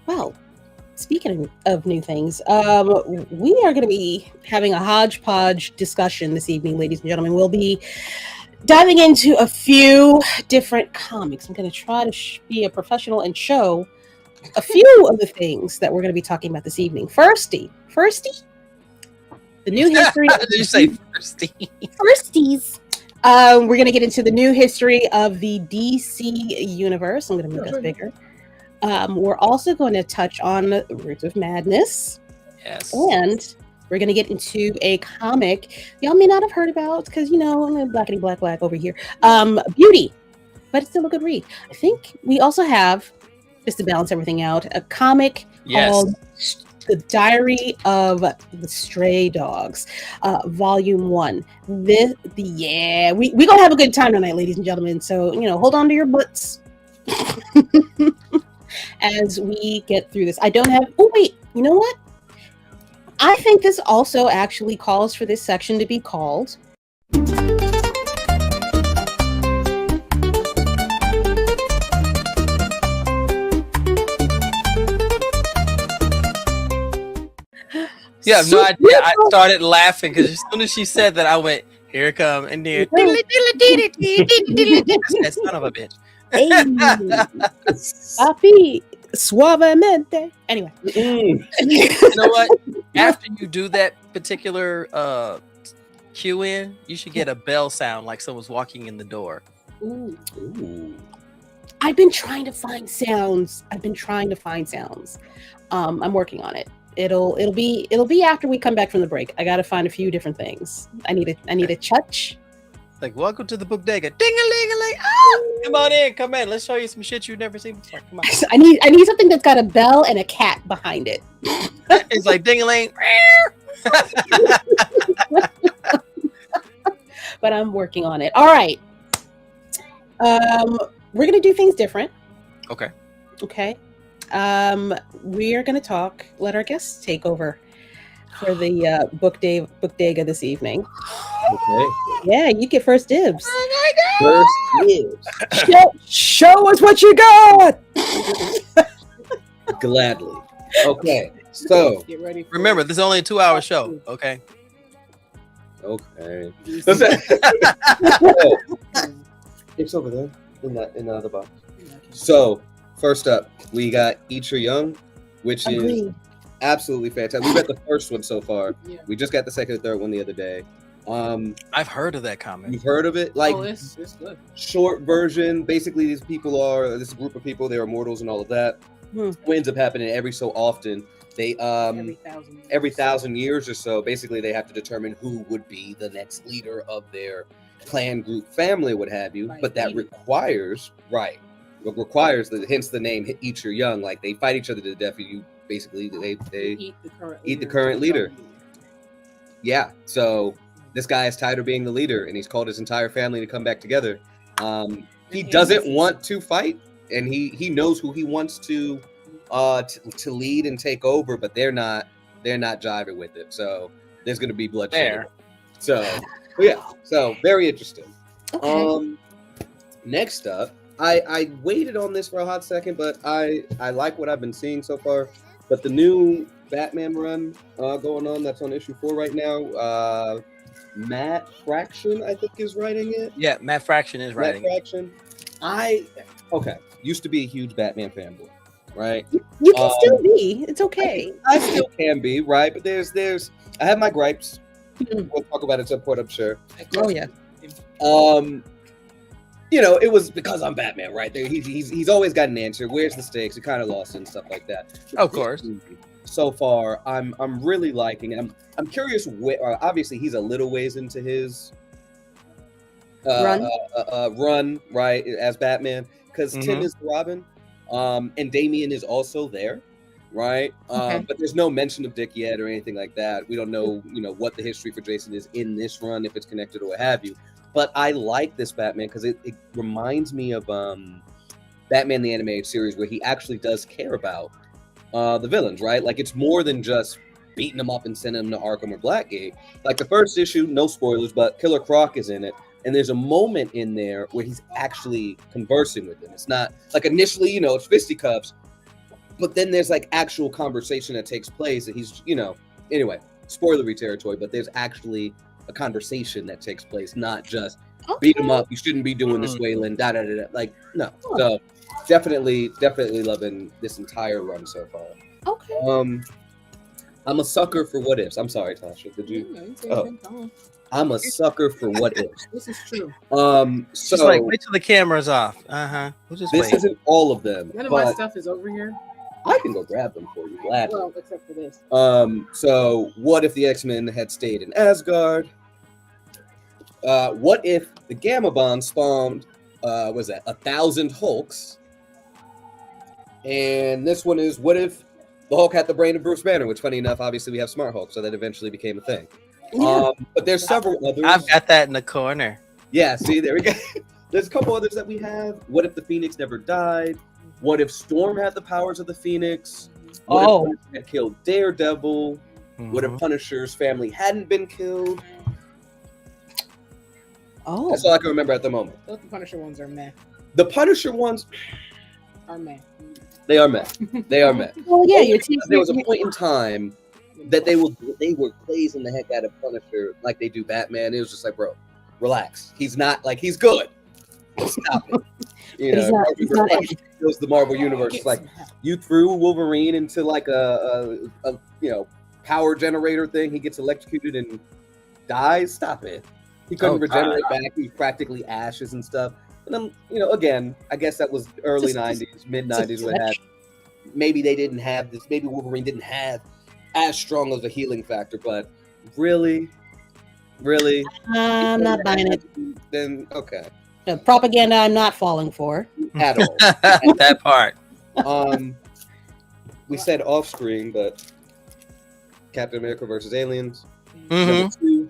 Well, speaking of new things, we are going to be having a hodgepodge discussion this evening, ladies and gentlemen. We'll be diving into a few different comics. I'm going to try to be a professional and show a few of the things that we're going to be talking about this evening. Firsty, the new history. Did you say firsty? Firsties. We're going to get into the new history of the DC universe. I'm going to make us bigger. We're also going to touch on Roots of Madness. Yes. And we're going to get into a comic y'all may not have heard about because, I'm blackity black over here. Beauty. But it's still a good read. I think we also have, just to balance everything out, a comic called The Diary of the Stray Dogs, Volume 1. We're going to have a good time tonight, ladies and gentlemen. So, hold on to your butts. As we get through this. Oh wait, you know what? I think this also actually calls for this section to be called Yeah, no idea. I started laughing because as soon as she said that, I went, here it come, and then that son of a bitch. Papi, suavemente. Anyway. You know what? After you do that particular cue in, you should get a bell sound like someone's walking in the door. Ooh. I've been trying to find sounds. I'm working on it. It'll be after we come back from the break. I got to find a few different things. I need a chutch. Like, welcome to the Book-Dega. Ding-a-ling-a-ling. Ah! Come in. Let's show you some shit you've never seen before. Come on. I need something that's got a bell and a cat behind it. It's like ding-a-ling. But I'm working on it. All right. We're gonna do things different. Okay. We are gonna let our guests take over for the Book-Dega this evening. Okay. Yeah, you get first dibs. First dibs. Show us what you got. Gladly. Okay. So Get ready. Remember, this is only a 2-hour show. Okay. Okay. It's over there in the other box. So first up, we got Eat Your Young, which is absolutely fantastic. We read the first one so far. Yeah. We just got the second and third one the other day. I've heard of that comic. You've heard of it? Like, it's good. Short version. Basically, this group of people, they're immortals and all of that. What ends up happening every so often, they every 1,000 years or so, basically they have to determine who would be the next leader of their clan, group, family, what have you. Right. But that requires hence the name Eat Your Young. Like, they fight each other to the death, and you basically they eat the current leader. Yeah. So this guy is tired of being the leader, and he's called his entire family to come back together. He doesn't want to fight, and he knows who he wants to lead and take over, but they're not jiving with it. So there's going to be bloodshed there. So yeah, so very interesting. Okay. Next up, I waited on this for a hot second, but I like what I've been seeing so far. But the new Batman run going on, that's on issue 4 right now. Matt Fraction, I think, is writing it. Yeah, Matt Fraction is writing it. Used to be a huge Batman fanboy, right? You can still be. It's okay. I still can be, right? But there's I have my gripes. We'll talk about it at some point, I'm sure. Oh yeah. It was because I'm Batman, right? There, he's always got an answer. Where's the stakes? You kind of lost it and stuff like that. Of course. So far, I'm really liking it. I'm curious. Obviously, he's a little ways into his run, right, as Batman, because Tim is Robin, and Damian is also there, right? Okay. But there's no mention of Dick yet or anything like that. We don't know, what the history for Jason is in this run, if it's connected or what have you. But I like this Batman because it reminds me of Batman the Animated Series, where he actually does care about the villains, right? Like, it's more than just beating them up and sending them to Arkham or Blackgate. Like, the first issue, no spoilers, but Killer Croc is in it. And there's a moment in there where he's actually conversing with him. It's not like initially, it's fisticuffs. but then there's like actual conversation that takes place, and he's, anyway, spoilery territory, but there's actually a conversation that takes place, not just beat him up, you shouldn't be doing this, Waylon, da da da da. Like, no. So definitely loving this entire run so far. Okay. I'm a sucker for what ifs. I'm sorry, Tasha. Did you? I'm a sucker for what ifs. This is true. Just like wait till the camera's off. We'll just this wait. Isn't all of them. None of my stuff is over here. I can go grab them for you, gladly. Well, except for this. So what if the X-Men had stayed in Asgard? What if the Gamma Bomb spawned? Was that 1,000 Hulks? And this one is, what if the Hulk had the brain of Bruce Banner? Which, funny enough, obviously we have Smart Hulk, so that eventually became a thing. Yeah. But there's several others. I've got that in the corner. Yeah, see, there we go. There's a couple others that we have. What if the Phoenix never died? What if Storm had the powers of the Phoenix? What if Punisher had killed Daredevil? What if Punisher's family hadn't been killed? That's all I can remember at the moment. Both the Punisher ones are meh. The Punisher ones are meh. They are meh. They are meh. Well, yeah, there was a point in time that they were glazing the heck out of Punisher like they do Batman. It was just like, bro, relax. He's not like he's good. Stop it. He's not feels the Marvel universe. It's like you threw Wolverine into like a power generator thing. He gets electrocuted and dies. Stop it. He couldn't regenerate back. He's practically ashes and stuff. And then, again, I guess that was early 90s, mid 90s when it had. Maybe they didn't have this. Maybe Wolverine didn't have as strong of a healing factor. But really, I'm not buying it. Then okay. The propaganda I'm not falling for at all. That part. We said off screen, but Captain America versus Aliens. Mm-hmm.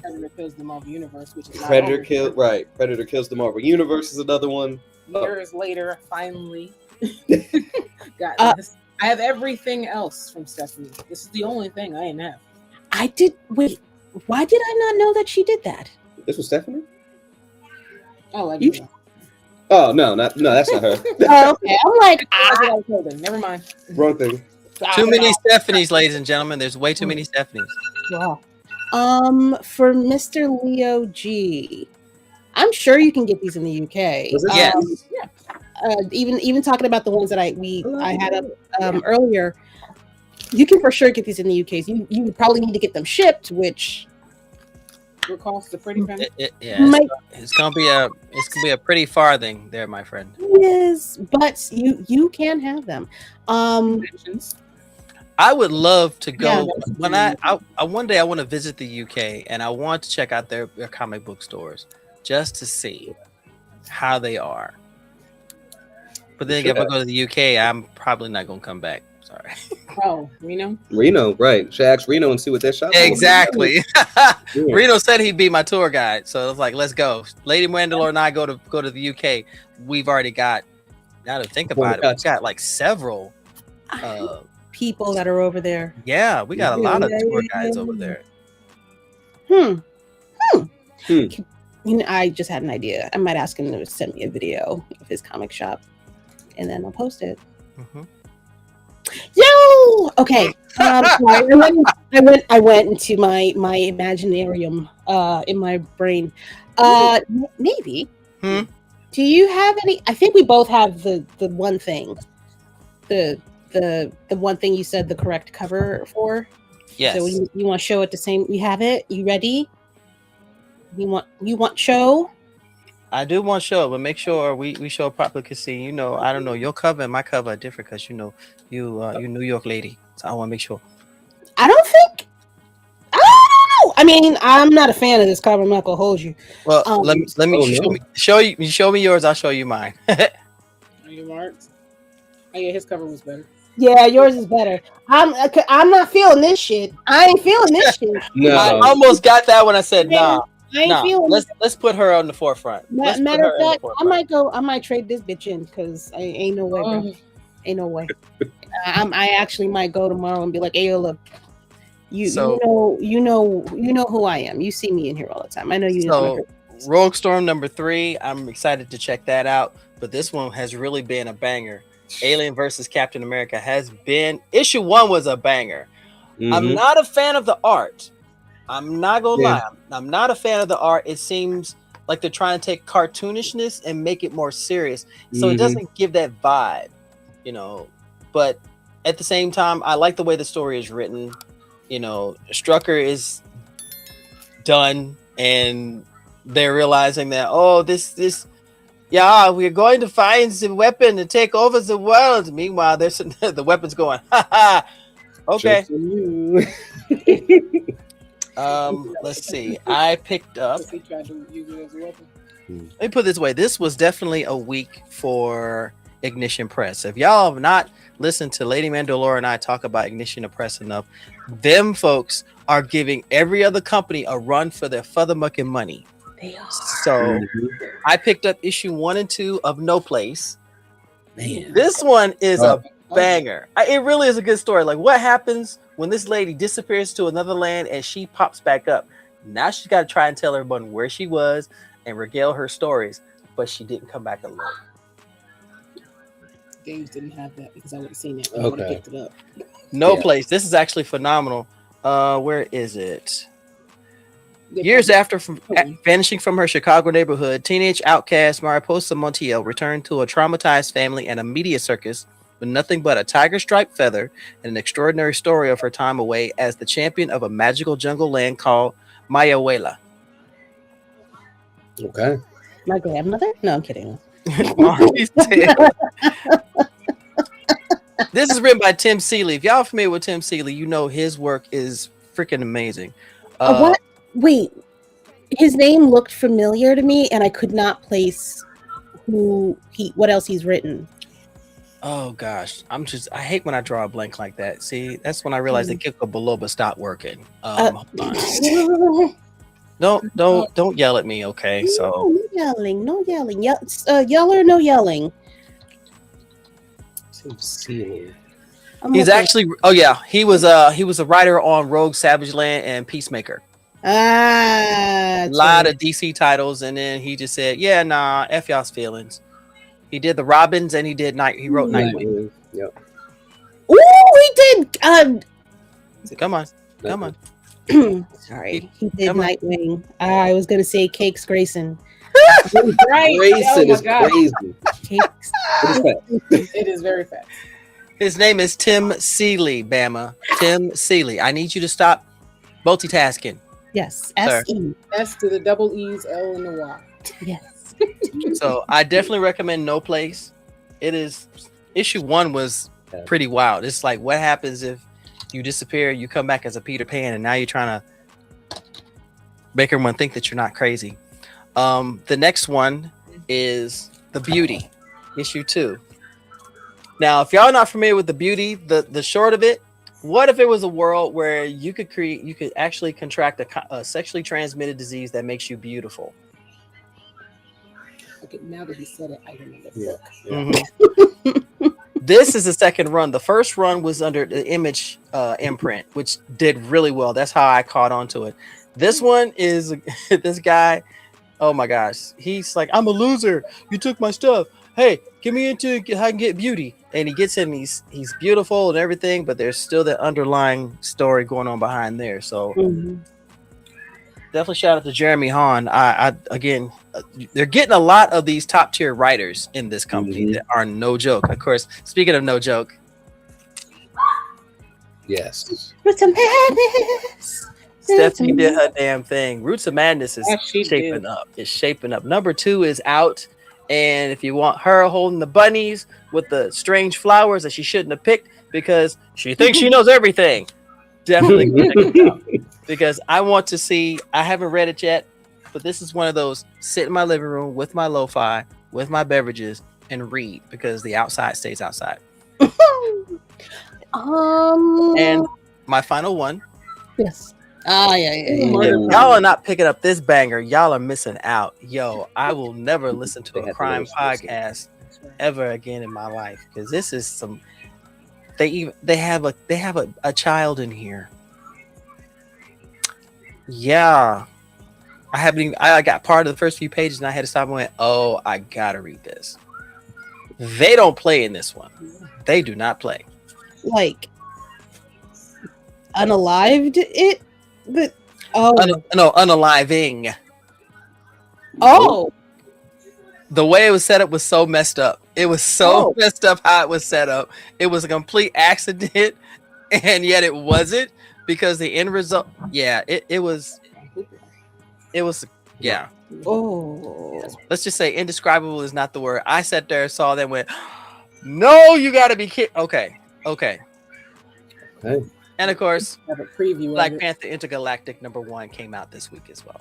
Predator kills the Marvel Universe, which is Predator kills the Marvel Universe is another one. Years later, finally got this. I have everything else from Stephanie. This is the only thing I didn't have. Wait, why did I not know that she did that? This was Stephanie? Oh, I didn't know. Oh no, that's not her. Oh, okay, I'm like, never mind. Wrong thing. Too many Stephanies, ladies and gentlemen. There's way too many Stephanies. Wow. For Mr. Leo G, I'm sure you can get these in the UK. Yes. Even talking about the ones that I had up earlier, you can for sure get these in the UK. So you would probably need to get them shipped, which will cost a pretty penny. It's gonna be a pretty farthing there, my friend. Yes, but you can have them. I would love to go when I one day I want to visit the UK and I want to check out their comic book stores just to see how they are. But then if I go to the UK, I'm probably not gonna come back. Sorry. Oh, Reno, right? Should ask Reno and see what they're shopping. Exactly. Reno said he'd be my tour guide, so it's like, let's go. Lady Mandalore and I go to the UK. We've already got. Now to think about it, we've got like several people that are over there. Yeah, we got a lot of tour guides over there. I just had an idea. I might ask him to send me a video of his comic shop, and then I'll post it. Yo, okay. Sorry. I went into my imaginarium in my brain. Maybe. Do you have any? I think we both have the one thing. The one thing you said the correct cover for. Yes. So you want to show it the same? You have it. You ready? You want show? I do want to show it, but make sure we show it properly. Cause see, I don't know, your cover and my cover are different because you New York lady. So I want to make sure. I don't know. I mean, I'm not a fan of this cover. I'm not gonna hold you. Well, let me show you. You show me yours. I'll show you mine. Are you marked? Oh yeah, his cover was better. Yeah, yours is better. I'm not feeling this shit. I ain't feeling this shit. No. I almost got that when I said nah. I ain't feeling. Let's put her on the forefront. Matter of fact, I might trade this bitch in because I ain't no way, bro. Ain't no way. I actually might go tomorrow and be like, "Hey, yo, look, you know who I am. You see me in here all the time. I know you." So, Rogue Storm #3. I'm excited to check that out. But this one has really been a banger. Alien versus Captain America has been issue 1 was a banger. Mhm. I'm not a fan of the art. I'm not gonna Yeah. lie. I'm not a fan of the art. It seems like they're trying to take cartoonishness and make it more serious. So it Mhm. doesn't give that vibe, you know. But at the same time, I like the way the story is written. You know, Strucker is done and they're realizing that, oh, this yeah, we're going to find the weapon and take over the world. Meanwhile, there's the weapon's going, ha ha. Okay. Just you. Let's see. I picked up. He tried to use it as a weapon. Let me put it this way. This was definitely a week for Ignition Press. If y'all have not listened to Lady Mandalore and I talk about Ignition Press enough, them folks are giving every other company a run for their feathermucking money. They are. So I picked up issue 1 and 2 of No Place. Man. This one is a banger. It really is a good story. Like, what happens when this lady disappears to another land and she pops back up? Now she's got to try and tell everyone where she was and regale her stories, but she didn't come back alone. Games didn't have that because I would have seen it. I would have picked it up. No Place. This is actually phenomenal. Where is it? Years after vanishing from her Chicago neighborhood, teenage outcast Mariposa Montiel returned to a traumatized family and a media circus with nothing but a tiger striped feather and an extraordinary story of her time away as the champion of a magical jungle land called Mayahuela. Okay. My grandmother? No, I'm kidding. This is written by Tim Seeley. If y'all are familiar with Tim Seeley, you know his work is freaking amazing. What? Wait, his name looked familiar to me, and I could not place what else he's written. Oh gosh, I hate when I draw a blank like that. See, that's when I realized the Kiko Biloba stopped working. Hold on. Don't yell at me, okay? So no yelling. Yell or no yelling. He's actually he was a writer on Rogue, Savage Land, and Peacemaker. A lot of DC titles, and then he just said, "Yeah, nah, f y'all's feelings." He did the Robins, and he wrote Nightwing. Yep. Ooh, he did. Come on. Sorry, he did Nightwing. I was gonna say Cakes Grayson. Right. Grayson is crazy. Cakes. It is very fast. His name is Tim Seeley, Bama. Tim Seeley. I need you to stop multitasking. Yes. Sir. S-E. S to the double E's, L and the Y. Yes. So I definitely recommend No Place. It is issue 1 was pretty wild. It's like, what happens if you disappear, you come back as a Peter Pan, and now you're trying to make everyone think that you're not crazy. The next one is The Beauty, issue 2. Now, if y'all are not familiar with The Beauty, the short of it, what if it was a world where you could actually contract a sexually transmitted disease that makes you beautiful? Okay, now that he said it, I remember. Yeah. Mm-hmm. This is the second run. The first run was under the Image imprint, which did really well. That's how I caught on to it. This one is this guy. Oh my gosh. He's like, I'm a loser. You took my stuff. Hey, get me into how I can get beauty. And he gets in, he's beautiful and everything, but there's still that underlying story going on behind there. So definitely shout out to Jeremy Hahn. Again, they're getting a lot of these top tier writers in this company that are no joke. Of course, speaking of no joke. Yes. Roots of Madness. Stephanie did her damn thing. Roots of Madness is shaping up. It's shaping up. Number 2 is out. And if you want her holding the bunnies with the strange flowers that she shouldn't have picked because she thinks she knows everything, definitely check it out. Because I want to see, I haven't read it yet, but this is one of those sit in my living room with my lo-fi, with my beverages, and read because the outside stays outside. And my final one. Yes. Yeah. If y'all are not picking up this banger, y'all are missing out. Yo, I will never listen to a crime podcast ever again in my life because this is some. They have a child in here. Yeah, I got part of the first few pages and I had to stop and went, oh, I gotta read this. They don't play in this one. They do not play. Like unalived it? But unaliving. Oh. The way it was set up was so messed up. It was so messed up how it was set up. It was a complete accident, and yet it wasn't, because the end result, it was, yeah. Oh. Let's just say indescribable is not the word. I sat there and saw them, went, no, you got to be kidding. Okay. And of course, have a preview. Black Panther Intergalactic #1 came out this week as well.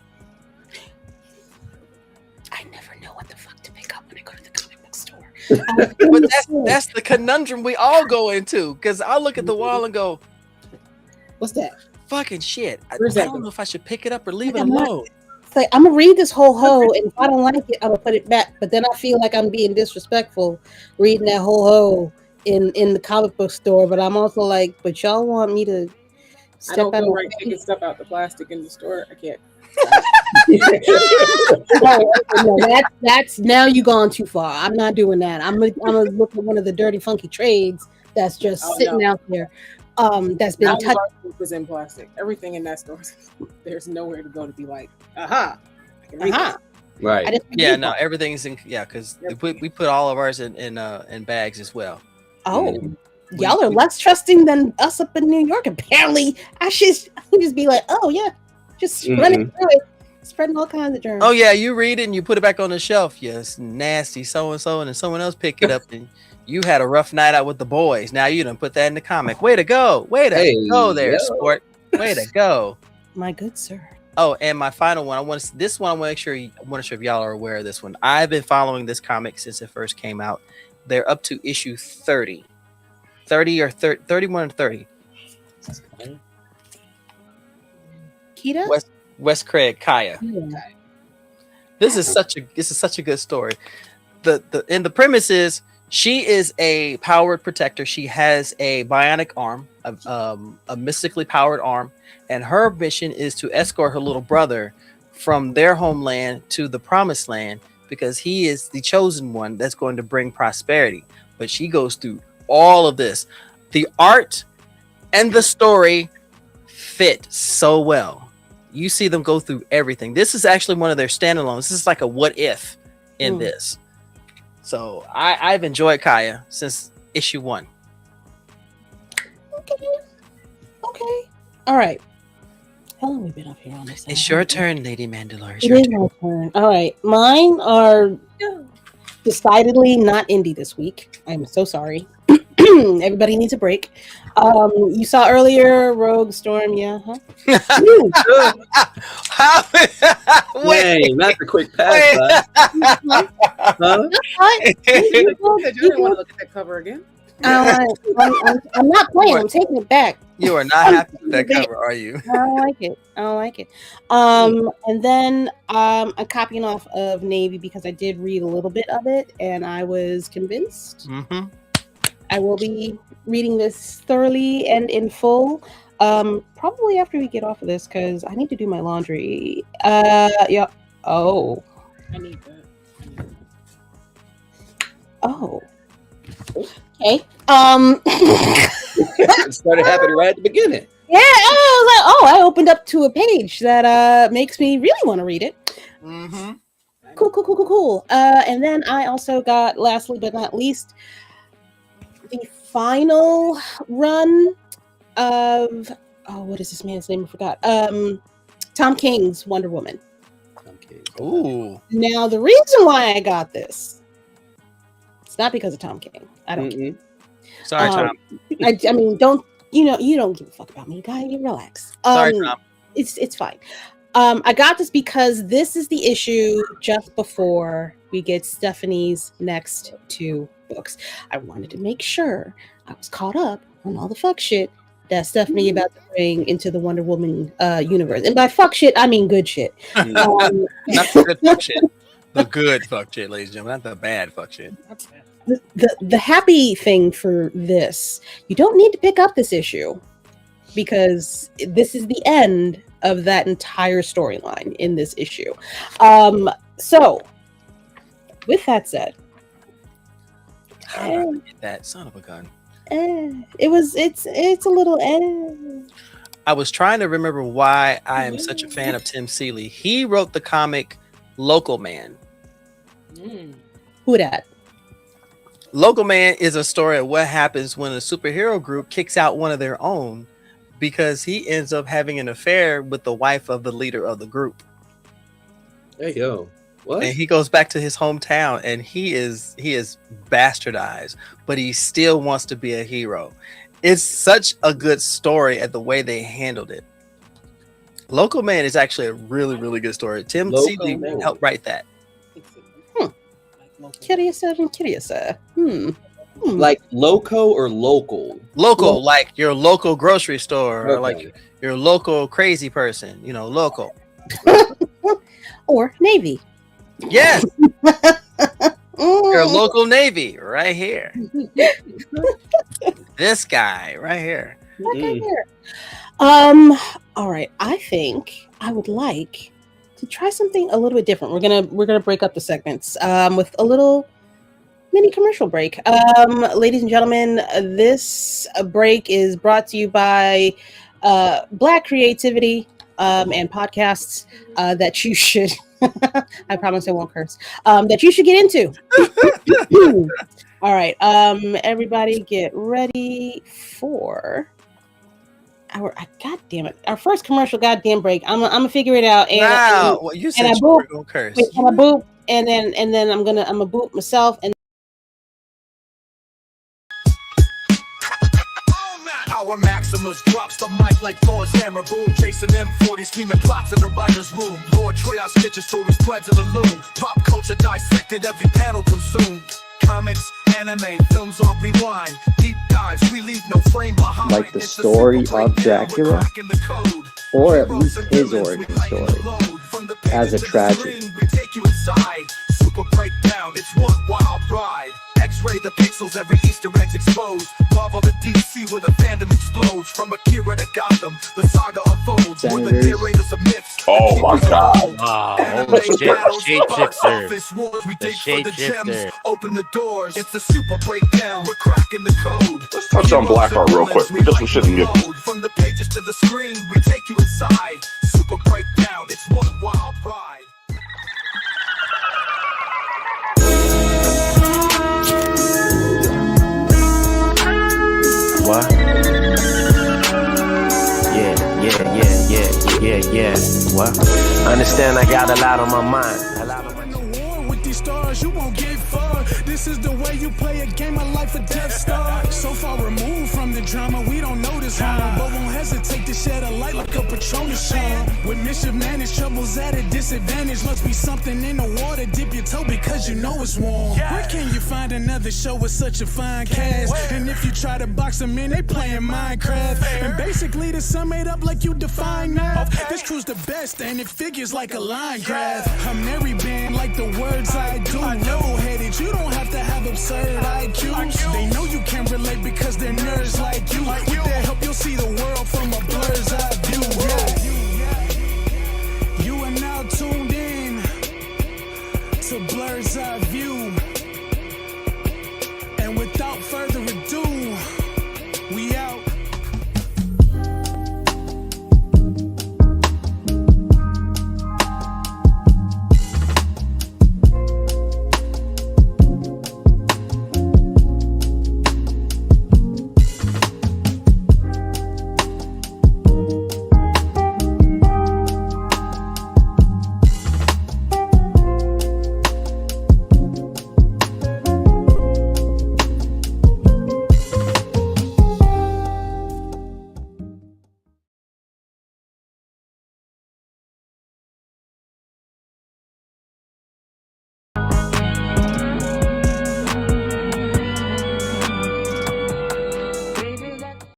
I never know what the fuck to pick up when I go to the comic book store. But that's the conundrum we all go into, because I look at the wall and go, what's that? Fucking shit. I Where's that don't go? know if I should pick it up or leave it alone. It's like, I'm gonna read this whole hoe, and if I don't like it, I'm gonna put it back. But then I feel like I'm being disrespectful reading that whole hoe in the comic book store. But I'm also like, but y'all want me to I don't out go right taking stuff out the plastic in the store. I can't. No, that's now you gone too far. I'm not doing that. I'm gonna look at one of the dirty funky trades that's just sitting out there. That's been touched. Was in plastic. Everything in that store. There's nowhere to go to be like, aha. I can read this. Right. Yeah, no, everything's in, because we put all of ours in bags as well. Oh, y'all are less trusting than us up in New York. Apparently, I just be like, oh yeah, just running through it, spreading all kinds of germs. Oh yeah, you read it and you put it back on the shelf. Yes, nasty so and so, and then someone else pick it up, and you had a rough night out with the boys. Now you done put that in the comic. Way to go! Way to go there, sport. Way to go, my good sir. Oh, and my final one. I want to make sure if y'all are aware of this one. I've been following this comic since it first came out. They're up to issue 30 or 31 or 30. Kita? Wes Craig, Kaya. Yeah. This is such a good story. The premise is she is a powered protector. She has a bionic arm, a mystically powered arm, and her mission is to escort her little brother from their homeland to the promised land, because he is the chosen one that's going to bring prosperity. But she goes through all of this. The art and the story fit so well. You see them go through everything. This is actually one of their standalones. This is like a what if in this. So I've enjoyed Kaya since issue 1. Okay. All right. How long have we been up here on this? It's your turn, Lady Mandalore. It is my turn. All right. Mine are decidedly not indie this week. I'm so sorry. Everybody needs a break. You saw earlier Rogue Storm, yeah, huh? Wait, not the quick pass. I didn't want to look at that cover again. I'm not playing. I'm taking it back. You are not happy with that cover, are you? I don't like it. And then I'm copying off of Navy because I did read a little bit of it and I was convinced. Mm-hmm. I will be reading this thoroughly and in full. Probably after we get off of this, because I need to do my laundry. Yeah. Oh. I need that. Oh. Okay. It started happening right at the beginning. Yeah, I was like, I opened up to a page that makes me really want to read it. Mm-hmm. Cool. And then I also got, lastly but not least, the final run of what is this man's name? I forgot. Tom King's Wonder Woman. Ooh. Now the reason why I got this, it's not because of Tom King. I don't care. Sorry, Tom. I mean, don't you don't give a fuck about me, guy. You relax. Sorry, Tom. It's fine. I got this because this is the issue just before we get Stephanie's next 2 books. I wanted to make sure I was caught up on all the fuck shit that Stephanie about to bring into the Wonder Woman universe. And by fuck shit, I mean good shit. Not the good fuck shit. The good fuck shit, ladies and gentlemen, not the bad fuck shit. The happy thing for this, you don't need to pick up this issue because this is the end of that entire storyline in this issue. So, with that said, How did I forget that son of a gun? It's a little. I was trying to remember why I am such a fan of Tim Seeley. He wrote the comic Local Man. Who dat? Local Man is a story of what happens when a superhero group kicks out one of their own because he ends up having an affair with the wife of the leader of the group. There you go. What? And he goes back to his hometown and he is bastardized, but he still wants to be a hero. It's such a good story at the way they handled it. Local Man is actually a really, really good story. Tim Seeley helped write that. Curious. Like loco or local? Local, like your local grocery store, or like your local crazy person, local. Or Navy. Yes. Your local Navy right here. This guy right here. All right. I think I would like to try something a little bit different. We're gonna break up the segments with a little mini commercial break. Ladies and gentlemen, this break is brought to you by Black Creativity and podcasts that you should. I promise I won't curse. That you should get into. All right, everybody, get ready for our first commercial goddamn break. I'm gonna figure it out. And you said you were gonna curse. And I boop, and then I'm gonna boop myself and. Our Maximus drops the mic like Thor's hammer, boom, chasing M40, scheming plots in the writer's room. Lord Triage stitches stories, threads in the loom. Pop culture dissected, every panel consumed. Comics, anime, films on rewind. Deep dives, we leave no frame behind. Like the story of Dracula, or at least his origin story, as a tragedy. Super breakdown, it's one wild ride. X-ray the pixels, every Easter egg's exposed. Marvel the DC where the fandom explodes. From Akira to Gotham, the saga unfolds. We're the narrators of myths. Oh my god. Wow, holy shit, shapeshifter. The shapeshifter. Open the doors, it's the super breakdown. We're cracking the code. Let's touch on Blackheart real quick, because we shouldn't get... From the pages to the screen, we take you inside. Super breakdown, it's one wild ride. What? Yeah. What? Understand I got a lot on my mind. With these stars, you won't get far. This is the way you play a game of life or death star. So far removed from the drama, we don't notice harm, but won't hesitate to shed a light like a Patronus charm. With mischief managed, troubles at a disadvantage. Must be something in the water, dip your toe because you know it's warm. Where can you find another show with such a fine cast? And if you try to box them in, they playing Minecraft. And basically the sum made up like you define math. This crew's the best and it figures like a line graph. I'm every band like the words I do. Level-headed, you don't have to have absurd IQs. They know you can't relate because they're nerds like you.